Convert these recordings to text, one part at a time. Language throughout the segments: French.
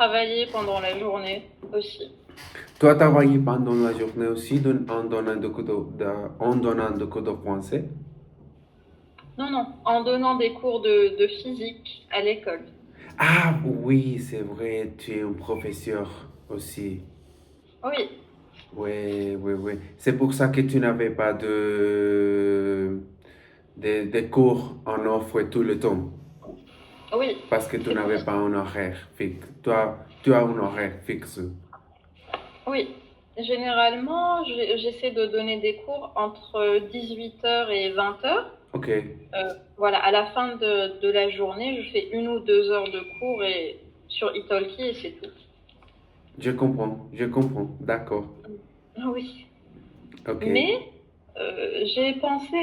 travailler pendant la journée aussi. Toi, travailles pendant la journée aussi en donnant des cours de français? Non, non, en donnant des cours de physique à l'école. Ah oui, c'est vrai, tu es un professeur aussi. Oui, Oui, oui, oui. C'est pour ça que tu n'avais pas de cours en offre tout le temps. oui, Parce que tu c'est pour n'avais ça. pas un horaire fixe. Toi, tu as un horaire fixe. Oui, généralement, j'essaie de donner des cours entre 18 heures et 20 heures. Ok, Voilà, à la fin de la journée, je fais 1 ou 2 heures de cours sur Italki et c'est tout. je comprends, d'accord. Oui, Ok. mais j'ai pensé,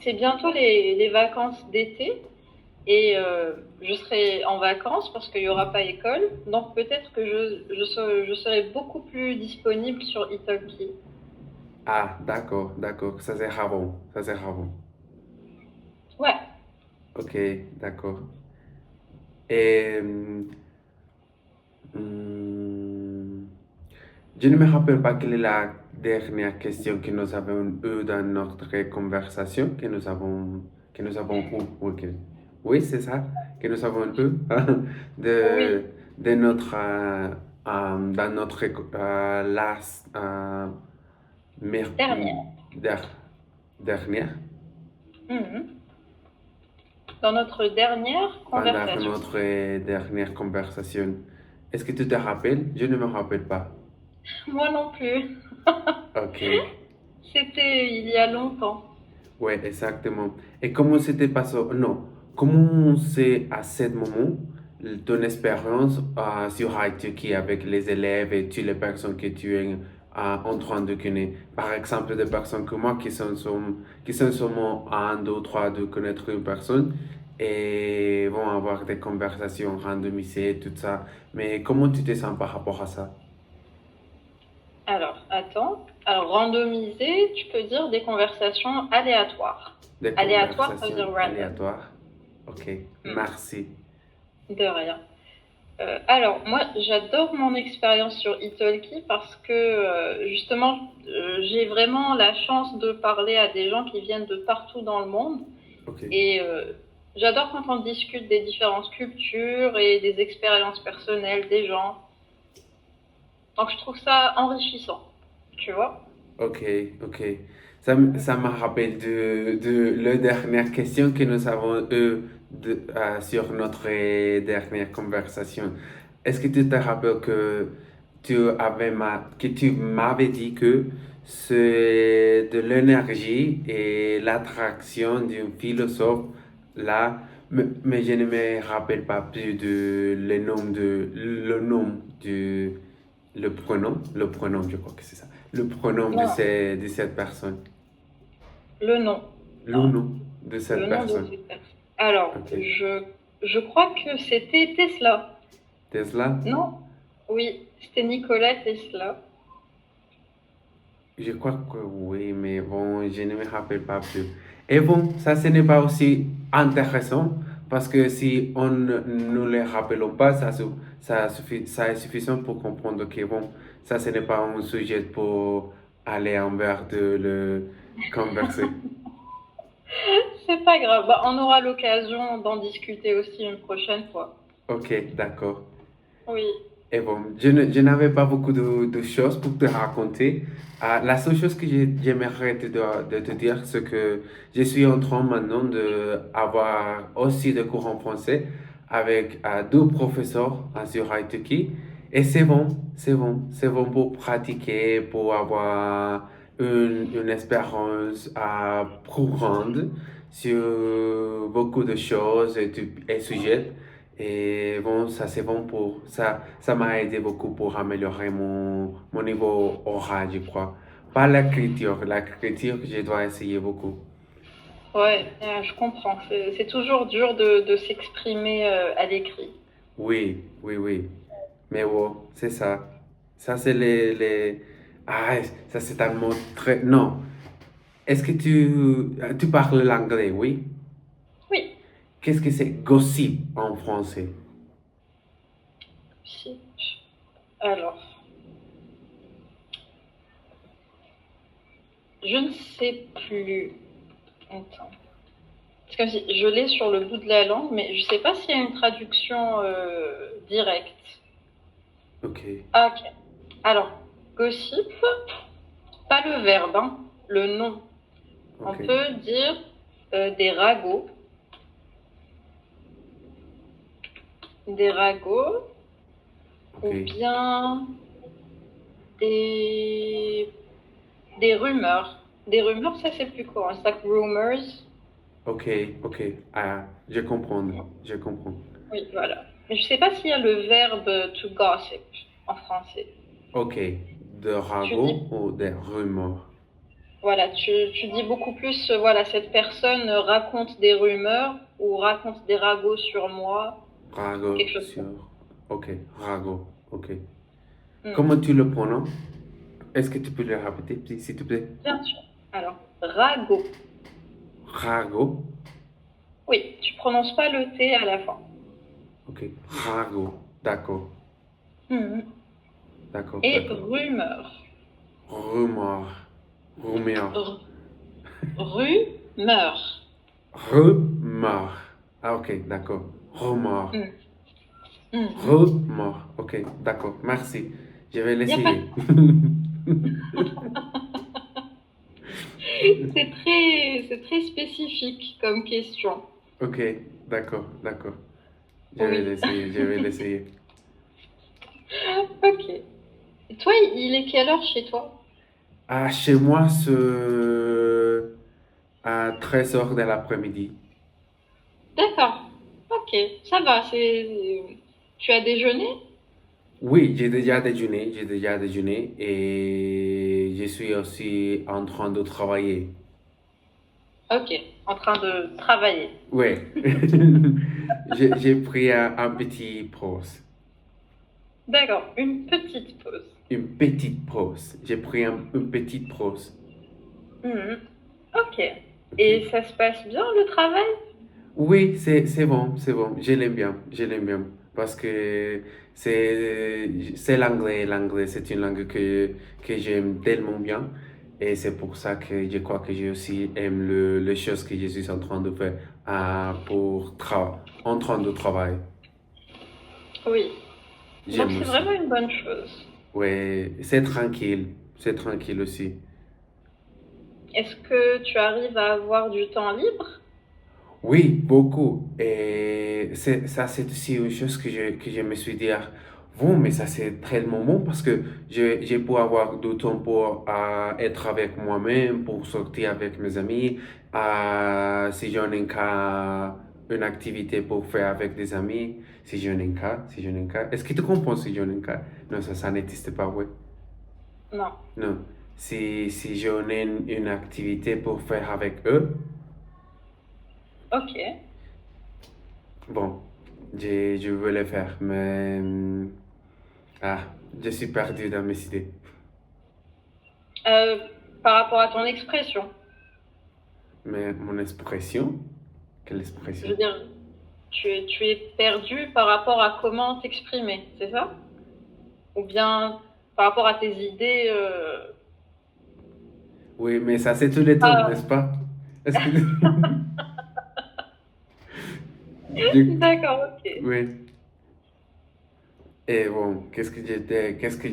c'est bientôt les vacances d'été et je serai en vacances parce qu'il n'y aura pas école. Donc peut-être que je serai beaucoup plus disponible sur Italki. Ah, d'accord, d'accord. Ça sera bon, ça sera bon. Ouais, Ok, d'accord. Et je ne me rappelle pas quelle est la dernière question que nous avons eue dans notre conversation, que nous avons eu. Ok. Oui, c'est ça, que nous avons eu de, oui, de notre, dans notre mer- dernière. der- dernière, Mhm. Dans notre dernière pendant conversation. notre dernière conversation. Est-ce que tu te rappelles? Je ne me rappelle pas. Moi non plus. Ok. C'était il y a longtemps. Oui, exactement. Et comment c'était passé? Non, comment c'est à ce moment ton expérience sur Italki avec les élèves et toutes les personnes que tu es en train de connaître? Par exemple, des personnes comme moi qui sont seulement un, deux, trois de connaître une personne et vont avoir des conversations randomisées, tout ça. Mais comment tu te sens par rapport à ça? Alors, attends. Alors, randomiser, tu peux dire des conversations aléatoires. Des Aléatoire, ça veut conversations dire random. aléatoires? Ok, Hmm, merci. de rien. Alors, moi, j'adore mon expérience sur Italki parce que, justement, j'ai vraiment la chance de parler à des gens qui viennent de partout dans le monde. Ok. Et j'adore quand on discute des différentes cultures et des expériences personnelles des gens. Donc, je trouve ça enrichissant, tu vois. Ok, ok. Ça me rappelle de la dernière question que nous avons eue sur notre dernière conversation. Est-ce que tu te rappelles que que tu m'avais dit que c'est de l'énergie et l'attraction d'un philosophe là, mais je ne me rappelle pas plus de le nom le pronom, je crois que c'est ça. Le pronom Non, de cette personne. le nom. Le Non, nom de le cette nom de personne. cette personne. Alors, Ok. je crois que c'était Tesla. Tesla, Non? Oui, c'était Nikola Tesla. je crois que oui, mais bon, je ne me rappelle pas plus. Et bon, ça, ce n'est pas aussi intéressant parce que si on ne nous le rappelons pas, ça est suffisant pour comprendre que bon, ça, ce n'est pas un sujet pour aller envers de le converser. C'est pas grave. Bah, on aura l'occasion d'en discuter aussi une prochaine fois. Ok, d'accord. Oui. Et bon, je n'avais pas beaucoup de choses pour te raconter. La seule chose que j'aimerais de te dire, c'est que je suis en train maintenant d'avoir aussi des cours en français avec deux professeurs sur Italki. Et c'est bon, c'est bon, c'est bon pour pratiquer, pour avoir une expérience plus grande sur beaucoup de choses et sujets. Et bon, ça c'est bon pour ça. Ça m'a aidé beaucoup pour améliorer mon niveau oral, je crois. Pas l'écriture. L'écriture, je dois essayer beaucoup. Ouais, je comprends. C'est toujours dur de s'exprimer à l'écrit. Oui, oui, oui. Mais bon, c'est ça. Ça c'est Ah, ça c'est un mot très... Non. Est-ce que tu parles l'anglais, oui? Oui. Qu'est-ce que c'est gossip en français? gossip. Alors, je ne sais plus. Attends. C'est comme si je l'ai sur le bout de la langue, mais je ne sais pas s'il y a une traduction directe. Ok, Ah, ok. Alors, gossip, pas le verbe, hein, le nom. On ok, peut dire des ragots. Des ragots, ok, ou bien des, des rumeurs. Des rumeurs, ça c'est plus courant. C'est like rumors. ok, ok. Ah, je comprends, je comprends. Oui, voilà. Mais je sais pas s'il y a le verbe to gossip en français. Ok, de Tu dis, ragots ou des rumeurs? voilà, tu dis beaucoup plus, voilà, cette personne raconte des rumeurs ou raconte des ragots sur moi ou Ragots quelque chose comme sur. Ok, ragots, ok. ça. Comment tu le prononces? Est-ce que tu peux le répéter, s'il te plaît? Bien sûr. Alors, ragot. Ragots, Oui, tu prononces pas le T à la fin. ok, ragots, d'accord, Mhm. d'accord, Et d'accord. rumeur. Rumeur, rumeur, R- rumeur. rumeur. Ah, ok, d'accord. Rumeur, Mm. Mhm. rumeur, ok, d'accord, merci. Je vais Y a pas de... l'essayer. C'est très spécifique comme question. Ok, d'accord, d'accord. Je vais Oui. l'essayer, je vais l'essayer. Ok. Et toi, il est quelle heure chez toi? Ah, chez moi, c'est à 13 heures de l'après-midi. D'accord. Ok, ça va. Tu as déjeuné? Oui, j'ai déjà déjeuné et je suis aussi en train de travailler. Ok, en train de travailler. Oui, j'ai pris un petit pause, D'accord, une petite pause. une petite pause. J'ai pris une petite pause. Mhm. Ok. Ok. Et ça se passe bien le travail? Oui, c'est bon, c'est bon. Je l'aime bien parce que c'est l'anglais. L'anglais, c'est une langue que j'aime tellement bien et c'est pour ça que je crois que je aussi aime les choses que je suis en train de faire en train de travailler. Oui. Donc J'aime c'est aussi. vraiment une bonne chose. Oui, c'est tranquille aussi. Est-ce que tu arrives à avoir du temps libre? Oui, beaucoup. Et ça, c'est aussi une chose que je me suis dit, ah, bon, mais ça, c'est tellement bon parce que j'ai pu avoir du temps pour être avec moi-même, pour sortir avec mes amis, si j'en ai un cas, une activité pour faire avec des amis, si j'en ai un cas. Est-ce que tu comprends si j'en ai un cas? Non, ça n'existe pas, oui. Non. Non. Si j'en ai une activité pour faire avec eux, Ok. bon, je veux le faire, mais ah, je suis perdu dans mes idées. Euh, Par rapport à ton expression, Mais mon expression, quelle je expression? veux dire, tu es perdu par rapport à comment t'exprimer, c'est ça? Ou bien par rapport à tes idées Oui, mais ça c'est tous les temps, ah, n'est-ce pas? Est-ce que je- d'accord, ok. oui. Et bon, qu'est-ce que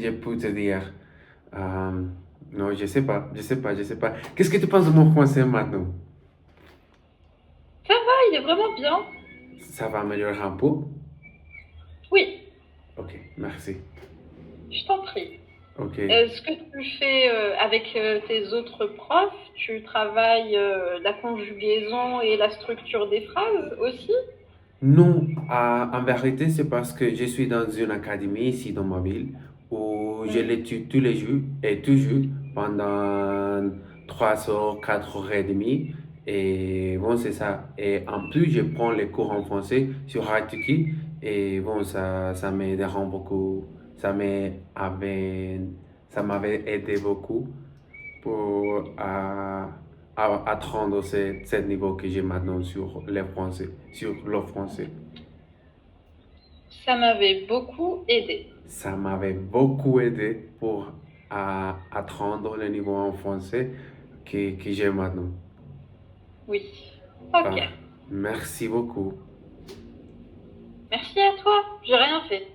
j'ai pu te dire? Euh, non, je sais pas. Qu'est-ce que tu penses de mon français maintenant? Ça va, il est vraiment bien. Ça va améliorer un peu? Oui, Ok, merci. je t'en prie. Ok. Ce que tu fais avec tes autres profs, tu travailles la conjugaison et la structure des phrases aussi? Non, en vérité, c'est parce que je suis dans une académie ici dans ma ville où je Mhm. l'étudie tous les jours et toujours pendant 3 heures, 4 heures et demie. Et bon, c'est ça. Et en plus, je prends les cours en français sur Italki et bon, ça m'aidera beaucoup. Ça m'avait aidé beaucoup pour apprendre ce niveau que j'ai maintenant sur le français. Ça m'avait beaucoup aidé. Ça m'avait beaucoup aidé pour apprendre le niveau en français que j'ai maintenant. Oui. Ok. Ah, merci beaucoup. Merci à toi. J'ai rien fait.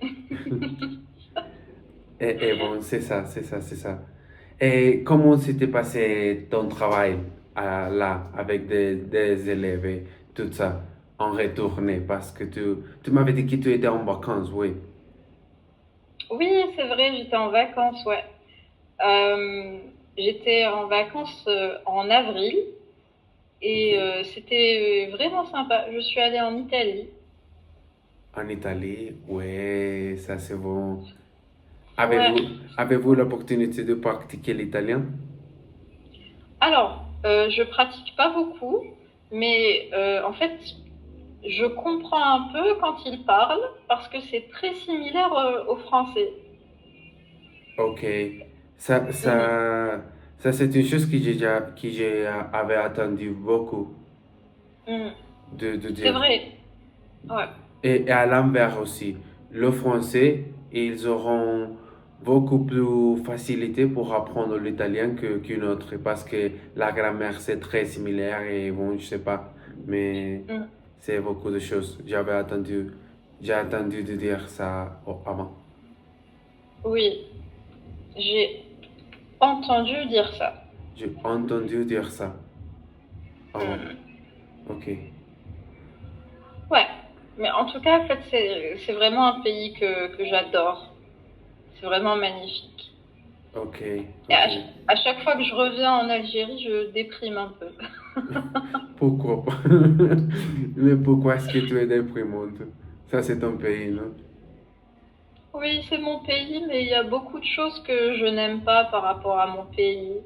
Et bon, c'est ça, c'est ça, c'est ça. Et comment s'était passé ton travail là, avec des élèves et tout ça, en retourné? Parce que tu m'avais dit que tu étais en vacances, oui. Oui, c'est vrai, j'étais en vacances, ouais. Euh, J'étais en vacances en avril Ok. et c'était vraiment sympa. Je suis allée en Italie. En Italie, oui, ça c'est bon. Ouais. Avez-vous l'opportunité de pratiquer l'italien? Alors, je pratique pas beaucoup, mais en fait, je comprends un peu quand ils parlent parce que c'est très similaire au français. Ok. Ça, Mhm. ça, ça c'est une chose avait attendu beaucoup Mhm. de C'est dire. vrai. Ouais. Et à l'inverse aussi, le français, ils auront beaucoup plus facilité pour apprendre l'italien qu'une autre parce que la grammaire c'est très similaire et bon, je sais pas, mais Mhm. c'est beaucoup de choses. J'ai attendu de dire ça avant. Oui, j'ai entendu dire ça. J'ai entendu dire ça avant. Mhm. Ok, Ouais. Mais en tout cas, en fait, c'est vraiment un pays que j'adore. C'est vraiment magnifique. ok, Et ok. à chaque fois que je reviens en Algérie, je déprime un peu. Pourquoi pas? Mais pourquoi est-ce que tu es déprimante? Ça, c'est ton pays, non? Oui, c'est mon pays, mais il y a beaucoup de choses que je n'aime pas par rapport à mon pays.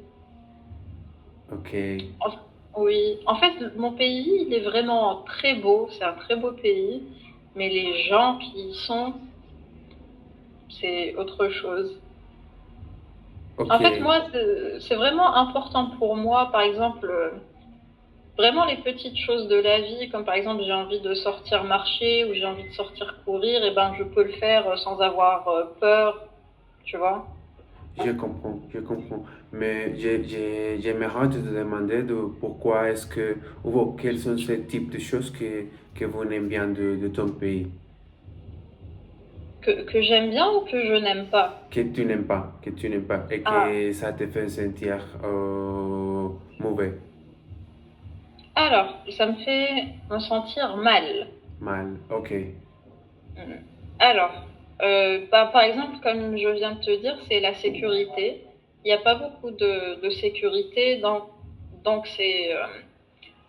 Ok, En- oui, en fait, mon pays, il est vraiment très beau, c'est un très beau pays, mais les gens qui y sont, c'est autre chose. ok. En fait, moi, c'est vraiment important pour moi, par exemple, vraiment les petites choses de la vie, comme par exemple j'ai envie de sortir marcher ou j'ai envie de sortir courir, et ben je peux le faire sans avoir peur, tu vois. Je comprends, je comprends. Mais j'aimerais te demander de pourquoi est-ce que, ou quels sont ces types de choses que vous aimez bien de ton pays, Que j'aime bien ou que je n'aime pas. que tu n'aimes pas, et Ah, que ça te fait sentir mauvais, alors, ça me fait me sentir mal. mal. Ok, Mm. Alors, bah, par exemple, comme je viens de te dire, c'est la sécurité. Il n'y a pas beaucoup de sécurité, donc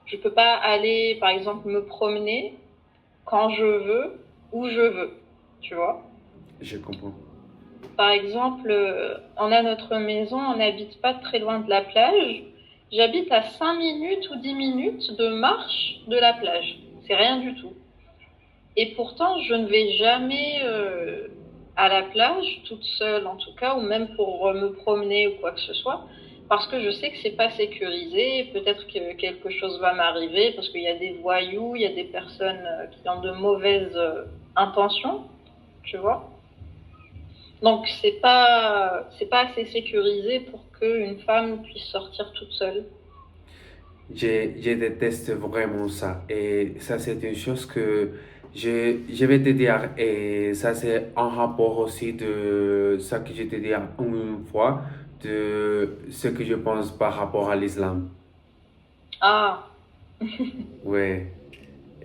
je peux pas aller, par exemple, me promener quand je veux, où je veux, tu vois. je comprends. Par exemple, on a notre maison, on n'habite pas très loin de la plage. J'habite à 5 minutes ou 10 minutes de marche de la plage. C'est rien du tout. Et pourtant, je ne vais jamais à la plage, toute seule en tout cas, ou même pour me promener ou quoi que ce soit, parce que je sais que c'est pas sécurisé. Peut-être que quelque chose va m'arriver, parce qu'il y a des voyous, il y a des personnes qui ont de mauvaises intentions, tu vois. Donc c'est pas assez sécurisé pour qu'une femme puisse sortir toute seule. Je déteste vraiment ça. Et ça, c'est une chose que je vais te dire. Et ça, c'est en rapport aussi de ça que je te dis une fois, de ce que je pense par rapport à l'islam. Ah, Ouais.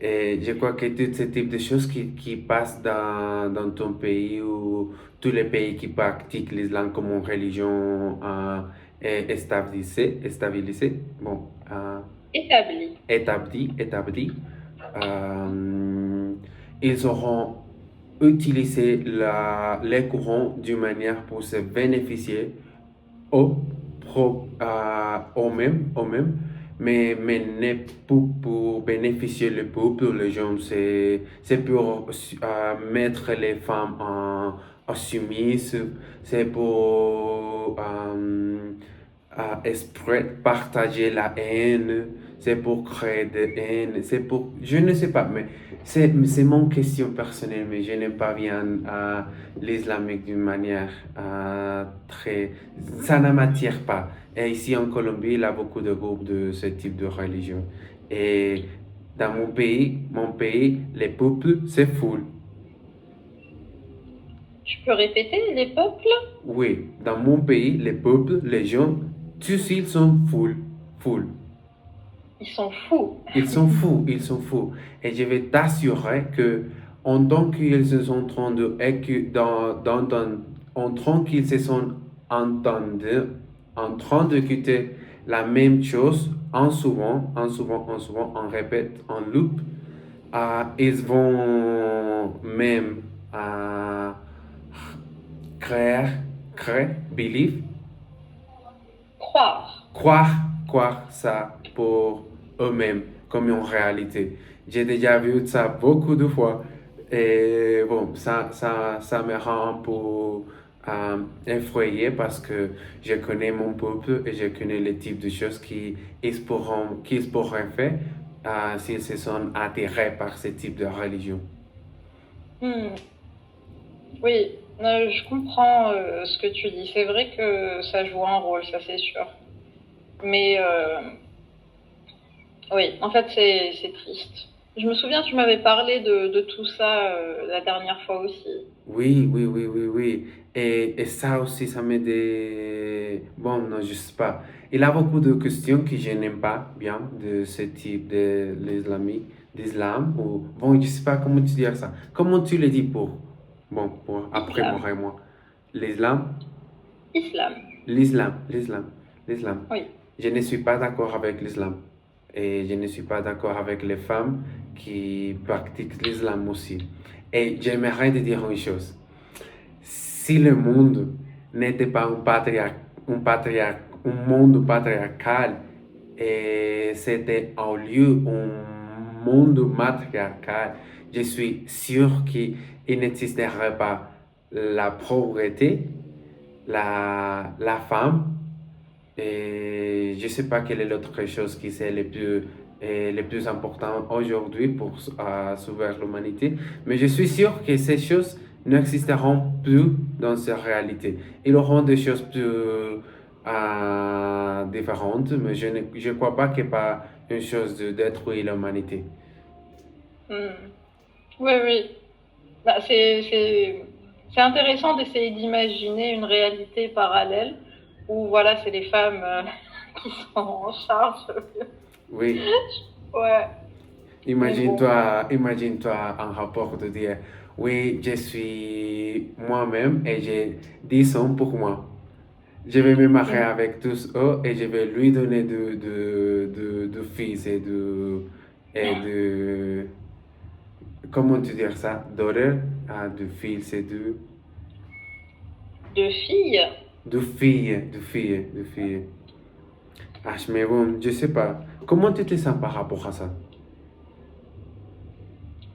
Et je crois que tout ce type de choses qui passent dans ton pays ou tous les pays qui pratiquent l'islam comme une religion est stabilisée, bon, établie. établie, euh, ils auront utilisé les courants d'une manière pour se bénéficier eux-mêmes, mais n'est pour bénéficier le peuple, les gens, c'est pour mettre les femmes en soumise, c'est pour partager la haine, c'est pour créer de haine, c'est pour, je ne sais pas, mais c'est mon question personnelle, mais je n'aime pas bien l'islamique d'une manière très, ça ne m'attire pas. Et ici en Colombie, il y a beaucoup de groupes de ce type de religion. Et dans mon pays, les peuples, c'est full. Tu peux répéter les peuples? Oui, dans mon pays, les peuples, les gens, tous ils sont full, full. Ils sont fous. Ils sont fous, ils sont fous. Et je vais t'assurer que en tant qu'ils se sont en train de, en tant qu'ils se sont entendus, en train d'écouter la même chose, en répète, en loop, ils vont même créer, believe, Croire. croire, croire ça pour eux-mêmes comme une réalité. J'ai déjà vu ça beaucoup de fois et bon, ça me rend un peu effrayé parce que je connais mon peuple et je connais les types de choses qu'ils pourraient faire s'ils se sont attirés par ce type de religion. Hmm. Oui, je comprends ce que tu dis. C'est vrai que ça joue un rôle, ça c'est sûr. Mais oui, en fait c'est triste. Je me souviens, tu m'avais parlé de tout ça la dernière fois aussi. Oui, oui, oui, oui, oui. Et ça aussi, ça me dit... Bon, non, je sais pas. Il y a beaucoup de questions que je n'aime pas bien de ce type de d'islam. Ou, bon, je sais pas comment tu dire ça. Comment tu le dis pour... Bon, pour après Islam. moi et moi. L'islam, Islam. l'islam. Oui. Je ne suis pas d'accord avec l'islam. Et je ne suis pas d'accord avec les femmes qui pratiquent l'islam aussi. Et j'aimerais te dire une chose. Si le monde n'était pas un monde patriarcal et c'était au lieu un monde matriarcal, je suis sûr qu'il n'existerait pas la pauvreté, la femme, et je ne sais pas quelle est l'autre chose qui c'est le plus important aujourd'hui pour sauver l'humanité, mais je suis sûr que ces choses n'existeront plus dans cette réalité. Ils auront des choses plus différentes, mais je ne crois pas qu'il n'y ait pas une chose de détruire l'humanité. Hmm. Oui, oui. Bah, c'est intéressant d'essayer d'imaginer une réalité parallèle où voilà, c'est les femmes qui sont en charge. Oui, Ouais, mais bon. imagine-toi un rapport de dire, oui, je suis moi-même et j'ai 10 ans pour moi. Je vais me marier Hmm. avec tous eux et je vais lui donner de fils et de, comment tu dire ça, daughter, de fils et De filles, de filles. Ah, mais bon, je sais pas. Comment tu te sens par rapport à ça?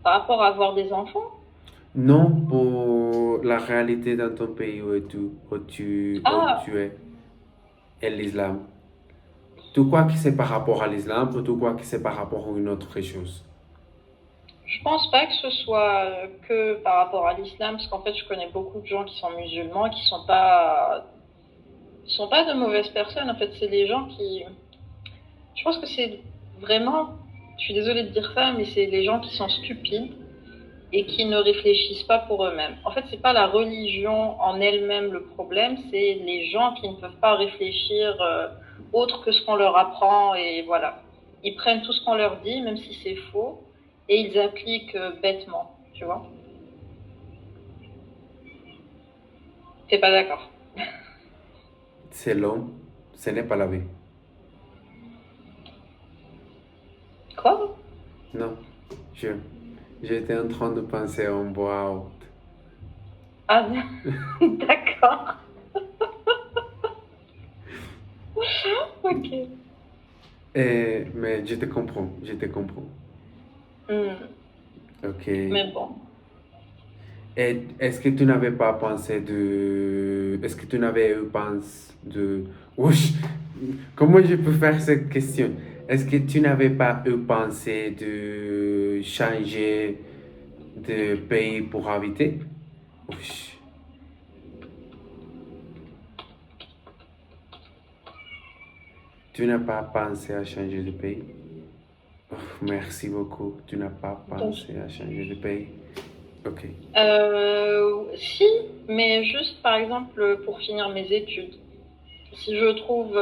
par rapport à avoir des enfants. Non, pour la réalité dans ton pays où Ah, tu es, et l'islam. Tu crois que c'est par rapport à l'islam ou tu crois que c'est par rapport à une autre chose? je pense pas que ce soit que par rapport à l'islam, parce qu'en fait, je connais beaucoup de gens qui sont musulmans, qui sont pas de mauvaises personnes. En fait, c'est des gens qui, je pense que c'est vraiment, je suis désolée de dire ça, mais c'est des gens qui sont stupides et qui ne réfléchissent pas pour eux-mêmes. En fait, c'est pas la religion en elle-même le problème, c'est les gens qui ne peuvent pas réfléchir autre que ce qu'on leur apprend et voilà. Ils prennent tout ce qu'on leur dit, même si c'est faux, et ils appliquent bêtement, tu vois. T'es pas d'accord? C'est l'homme, ce n'est pas la vie. Quoi? Non, je, j'étais en train de penser en voix haute. Ah, d'accord. Ok. Mais je te comprends, je te comprends. Hmm. Ok. Mais bon. Et est-ce que tu n'avais pas pensé de... Est-ce que tu n'avais eu pensé de... Wesh, comment je peux faire cette question? Est-ce que tu n'avais pas eu pensé de changer de pays pour habiter? Oui. Tu n'as pas pensé à changer de pays? Oh, merci beaucoup. Tu n'as pas Donc, pensé à changer de pays. Ok. si, mais juste par exemple pour finir mes études. Si je trouve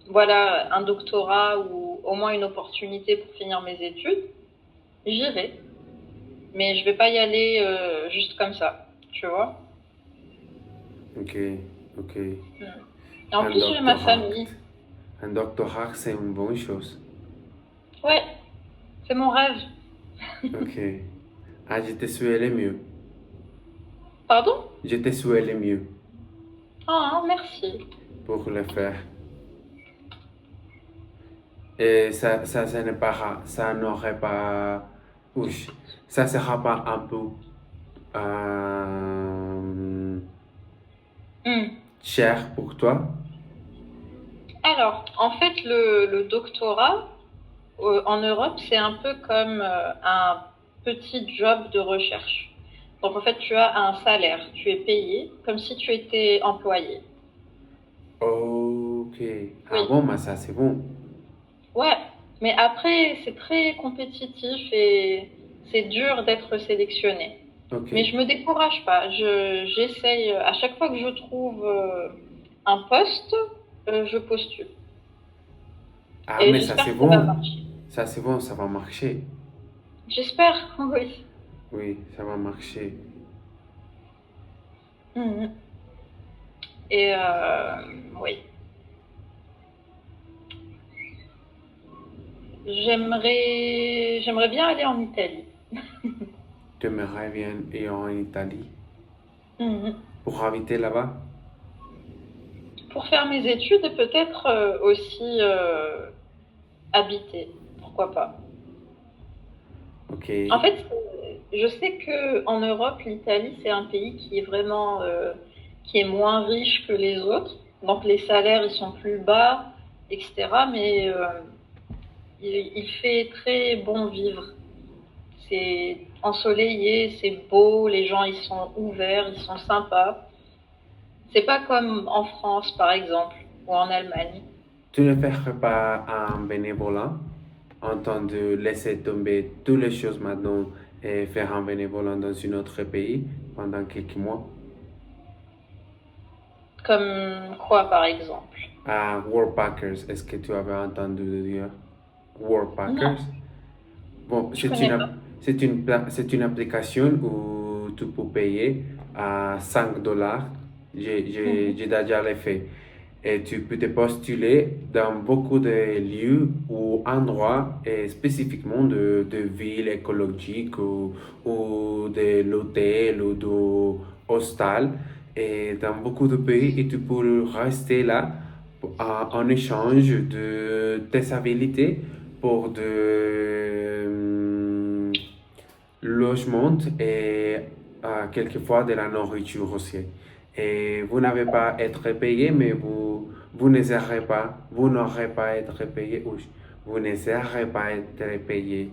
voilà, un doctorat ou au moins une opportunité pour finir mes études, j'irai. Mais je vais pas y aller juste comme ça, tu vois. Ok. Ok. Mm. Et en Un plus, j'ai ma doctorat. famille. Un doctorat, c'est une bonne chose. Ouais, c'est mon rêve. Ok. Ah, je te souhaite le mieux. Pardon? Je te souhaite le mieux Ah, merci. pour le faire. Et ça n'est pas, ça n'aurait pas, oui, ça sera pas un peu euh, Mm. cher pour toi? Alors, en fait, le doctorat en Europe, c'est un peu comme un petit job de recherche. Donc, en fait, tu as un salaire, tu es payé comme si tu étais employé. Ok. Ah Oui, bon, mais ça c'est bon. ouais, mais après, c'est très compétitif et c'est dur d'être sélectionné. Ok. Mais je me décourage pas. J'essaye, à chaque fois que je trouve un poste, je postule. Ah, Et mais ça j'espère c'est que ça va bon. marcher. Ça c'est bon, ça va marcher. J'espère, oui. Oui, ça va marcher. Mhm. Et oui, j'aimerais bien aller en Italie. Tu me reviens et en Italie Mhm. pour habiter là-bas? Pour faire mes études et peut-être aussi habiter. Pourquoi pas? Ok. En fait, je sais que en Europe, l'Italie, c'est un pays qui est vraiment qui est moins riche que les autres. Donc les salaires, ils sont plus bas, etc. Mais il fait très bon vivre. C'est ensoleillé, c'est beau, les gens ils sont ouverts, ils sont sympas. C'est pas comme en France, par exemple, ou en Allemagne. Tu ne ferais pas un bénévolat en temps de laisser tomber toutes les choses maintenant et faire un bénévolat dans un autre pays pendant quelques mois? Comme quoi, par exemple? À Worldpackers, est-ce que tu avais entendu de dire Worldpackers? Non, Bon, je connais pas. c'est une application où tu peux payer à 5 dollars. Mhm. J'ai déjà le fait. Et tu peux te postuler dans beaucoup de lieux ou endroits et spécifiquement de villes écologiques ou de l'hôtel ou de hostel et dans beaucoup de pays et tu peux rester là en échange de tes habilités pour logement et quelquefois de la nourriture aussi. Et vous n'avez pas à être payé, mais vous vous n'aurez pas à être payé, ou vous n'aurez pas à être payé.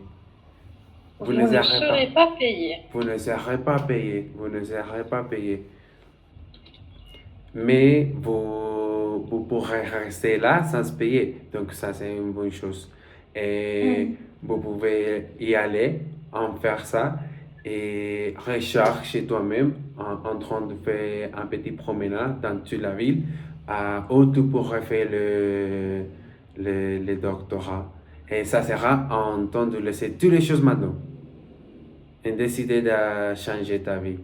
Vous Vous ne n'aurez pas, serez pas payé. vous ne serez pas payé, vous ne serez pas payé. Mais vous pourrez rester là sans payer. Donc ça, c'est une bonne chose. Et Mhm. vous pouvez y aller, en faire ça, et rechercher toi-même en train de faire un petit promenade dans toute la ville, où tu pourrais faire le doctorat. Et ça sera en temps de laisser toutes les choses maintenant et décider de changer ta vie.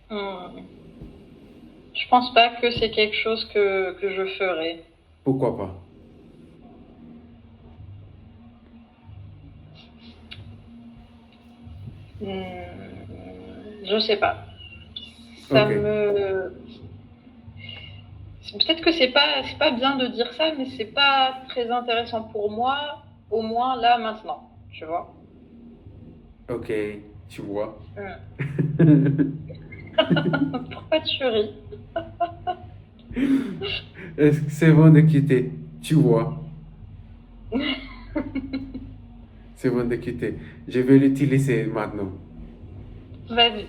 Hmm. Je pense pas que c'est quelque chose que je ferais. Pourquoi pas? Je sais pas. Ça Ok, me. Peut-être que c'est pas bien de dire ça, mais c'est pas très intéressant pour moi, au moins là maintenant, tu vois. ok, tu vois. Hmm. Pourquoi tu ris? Est-ce que c'est bon de quitter? Tu vois. C'est bon de quitter. Je vais l'utiliser maintenant. Vas-y.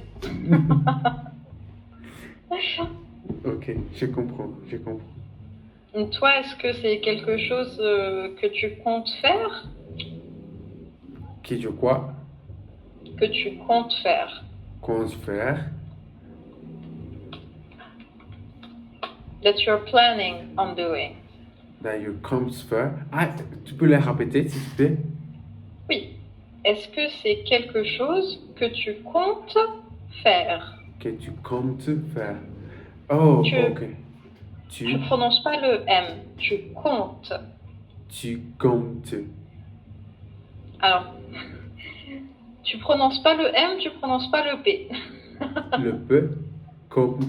Ok, je comprends, je comprends. Toi, est-ce que c'est quelque chose que tu comptes faire? Qui je crois Que tu comptes faire? qu'on se faire. That you're planning on doing? D'ailleurs, comme se faire. Ah, tu peux les répéter, s'il te plaît? Oui. Est-ce que c'est quelque chose que tu comptes faire? Que tu comptes faire. Oh, Tu ok. tu prononces pas le M, tu comptes. Tu comptes. Alors, tu prononces pas le M, tu prononces pas le P. Le peu. Comme.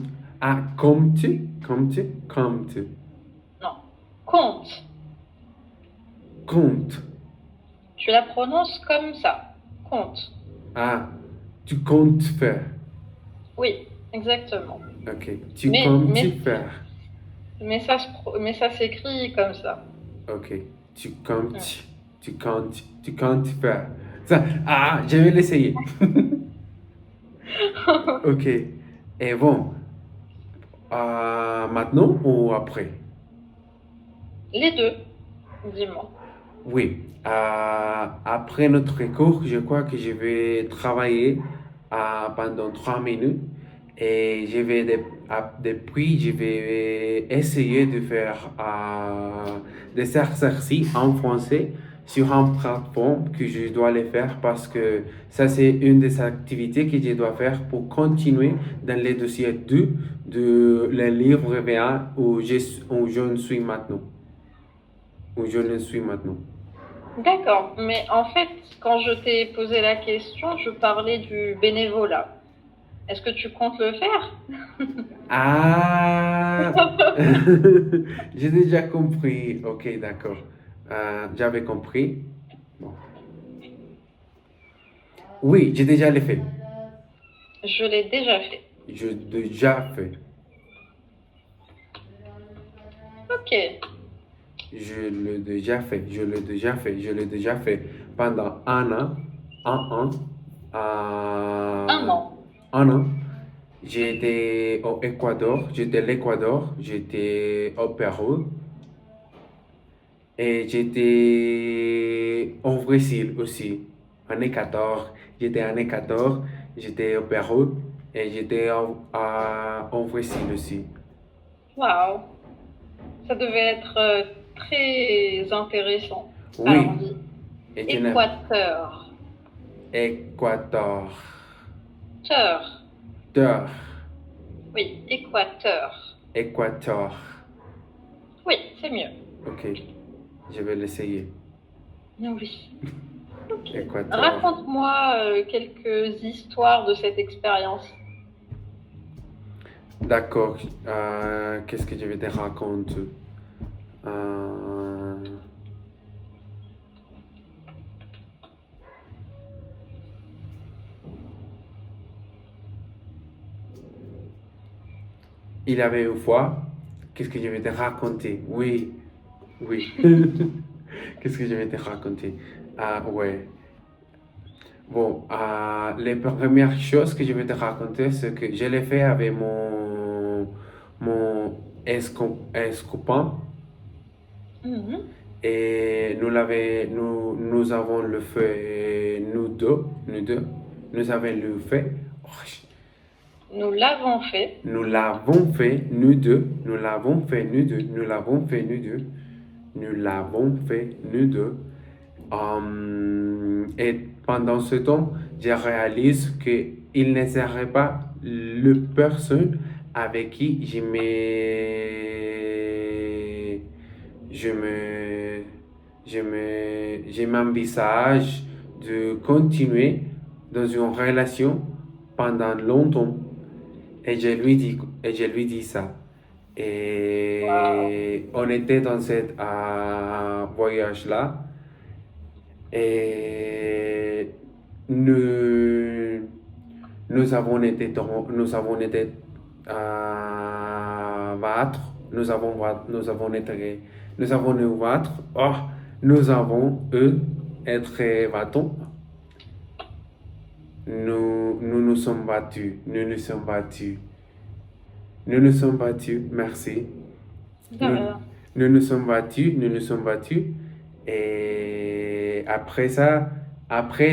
Ah, compte. Compte. Compte. Non. Compte. Compte. Tu la prononces comme ça. Compte. Ah, tu comptes faire. Oui, exactement. Ok. Tu Mais, comptes mais, faire. mais ça s'écrit comme ça. Ok. Tu comptes. Tu comptes. Tu comptes faire. Ça. Ah, je vais l'essayer. Ok. Et bon. Maintenant ou après? Les deux, dis-moi. Oui, après notre cours, je crois que je vais travailler pendant 3 minutes et depuis, je vais essayer de faire des exercices en français sur un plateforme que je dois les faire parce que ça, c'est une des activités que je dois faire pour continuer dans les dossiers 2 de le livre V1 où je ne suis maintenant. Où je ne suis maintenant. D'accord, mais en fait, quand je t'ai posé la question, je parlais du bénévolat. Est-ce que tu comptes le faire? Ah, j'ai déjà compris. Ok, d'accord. J'avais compris. Bon. Oui, j'ai déjà le fait. Je l'ai déjà fait. Je déjà fait. Ok, Je l'ai déjà fait. Je l'ai déjà fait. Je l'ai déjà fait pendant un an. Un an. un euh, an. un an. J'étais au Équateur. J'étais à l'Équateur. J'étais au Pérou. Et j'étais au Brésil aussi, en Équateur. J'étais en Équateur, j'étais au Pérou et j'étais au Brésil aussi. Waouh, ça devait être très intéressant. Alors on Oui, dit et je n'ai Équateur. Équateur. Teur. Teur. Oui, Équateur. Équateur. Oui, c'est mieux. Ok, je vais l'essayer. Oui. Ok. Équateur. Raconte-moi quelques histoires de cette expérience. D'accord, qu'est-ce que je vais te raconter? Euh, il y avait une fois, qu'est-ce que je vais te raconter? Oui, oui. Qu'est-ce que je vais te raconter? Ah, ouais. Bon, les premières choses que je vais te raconter, c'est que je l'ai fait avec mon ex-copain Mhm. et nous avons le fait, nous avons le fait. Oh, Nous l'avons fait. nous l'avons fait, nous deux. Nous l'avons fait, nous deux. Nous l'avons fait, nous deux. Nous l'avons fait, nous deux. Et pendant ce temps, je réalise qu'il ne serait pas le personne avec qui je me, je m'envisage de continuer dans une relation pendant longtemps. Et je lui dis ça. Waouh. Et on était dans cet voyage-là. Et nous, nous avons été battre. Nous avons été, nous avons eu battre. Oh, Nous avons, eux, être bâtons. Nous nous sommes battus. Nous nous sommes battus. Nous nous sommes battus. Merci. Nous, D'accord. nous nous sommes battus. Nous nous sommes battus. Et après ça,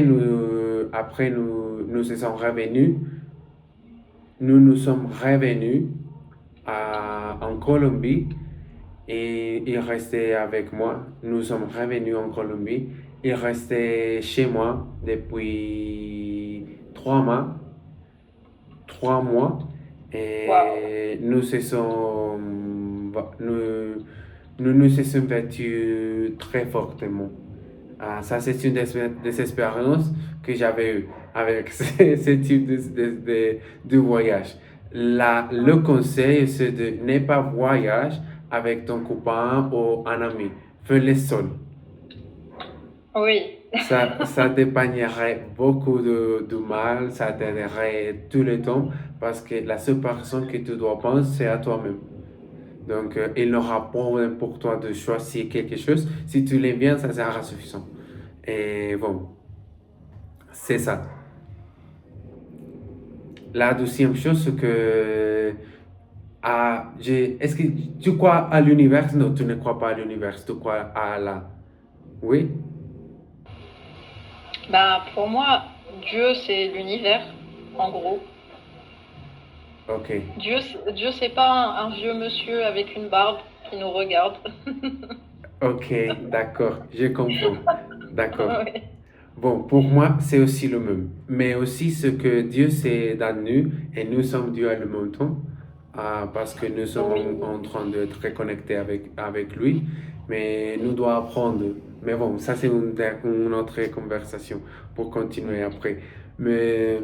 nous se sommes revenus. Nous nous sommes revenus en Colombie et il restait avec moi. Nous sommes revenus en Colombie. Il restait chez moi depuis 3 mois. 3 mois. Waouh. Et nous nous sommes battus très fortement. Ça, c'est une des expériences que j'avais eues avec ce type de voyage. Le conseil, c'est de ne pas voyager avec ton copain ou un ami. Fais-le seul. Oui. Ça t'épargnerait beaucoup de mal, ça t'aiderait tout le temps parce que la seule personne que tu dois penser, c'est à toi-même. Donc, il n'aura pas problème pour toi de choisir quelque chose. Si tu l'aimes bien, ça sera suffisant. Et bon, c'est ça. La deuxième chose, c'est que est-ce que tu crois à l'univers? Non, tu ne crois pas à l'univers, tu crois à la... Oui? Ben, pour moi, Dieu, c'est l'univers, en gros. Ok. Dieu, c'est pas un vieux monsieur avec une barbe qui nous regarde. Ok, d'accord, je comprends. D'accord. Ouais. Bon, pour moi, c'est aussi le même. Mais aussi ce que Dieu c'est dans nous et nous sommes Dieu à le même temps parce que nous sommes Oui. en train d'être reconnectés avec lui. Mais nous devons apprendre. Mais bon, ça c'est une autre conversation pour continuer après. Mais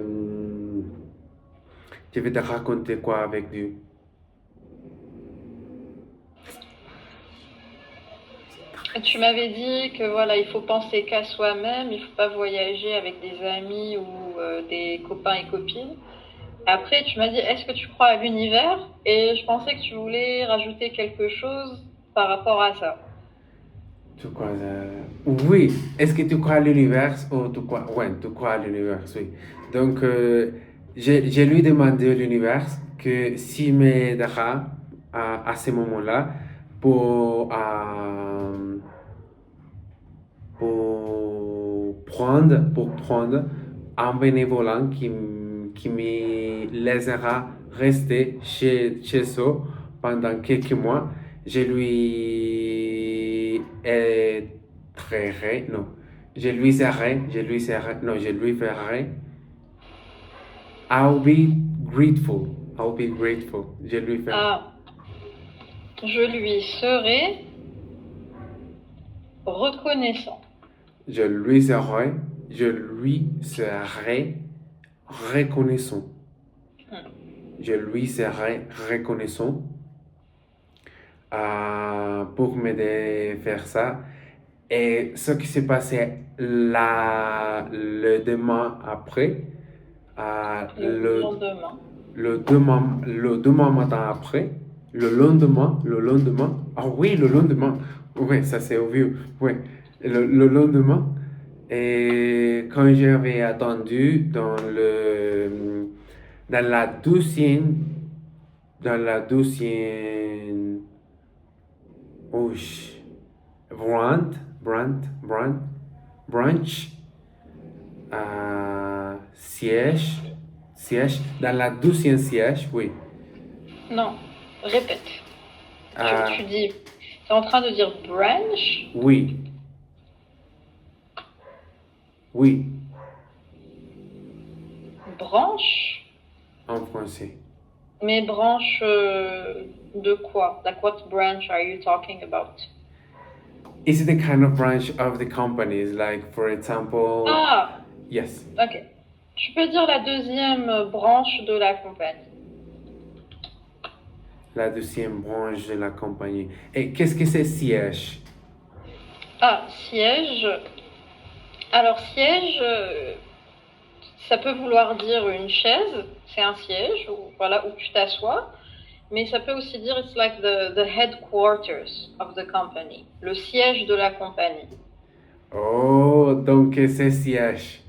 je vais te raconter quoi avec Dieu. Tu m'avais dit que voilà, il faut penser qu'à soi-même, il faut pas voyager avec des amis ou des copains et copines. Après, tu m'as dit, est-ce que tu crois à l'univers? Et je pensais que tu voulais rajouter quelque chose par rapport à ça. Tu crois Oui, est-ce que tu crois à l'univers ou tu crois... Ouais, tu crois à l'univers, oui. Donc, je lui demandé à l'univers que s'il m'aidera à ce moment-là pour, pour prendre un bénévolat qui me laissera rester chez eux pendant quelques mois. Je lui aiderai, non, je lui ferai. I'll be grateful. I'll be grateful. Je lui ferai. Ah, je lui serai reconnaissant. Je lui serai, je lui serai reconnaissant. Hmm. Je lui serai reconnaissant pour m'aider à faire ça. Et ce qui s'est passé le demain après, Le lendemain. le demain matin après, le lendemain, ah oui, le lendemain, oui, ça c'est obvious, oui, le lendemain, et quand j'avais attendu dans la douzième, dans la douzième, oh, branch, siège, dans la douzième siège, oui. Non, répète. Euh, Tu dis, t'es en train de dire branch, oui, oui, branche, en français. mais branche de quoi? Like what branch are you talking about? Is it a kind of branch of the companies, like for example, Ah, yes, ok. Tu peux dire la deuxième branche de la compagnie. la deuxième branche de la compagnie. Et qu'est-ce que c'est siège? Ah, siège. Alors, siège, ça peut vouloir dire une chaise, c'est un siège, voilà, où tu t'assois. mais ça peut aussi dire it's like the headquarters of the company, le siège de la compagnie. Oh, donc c'est siège.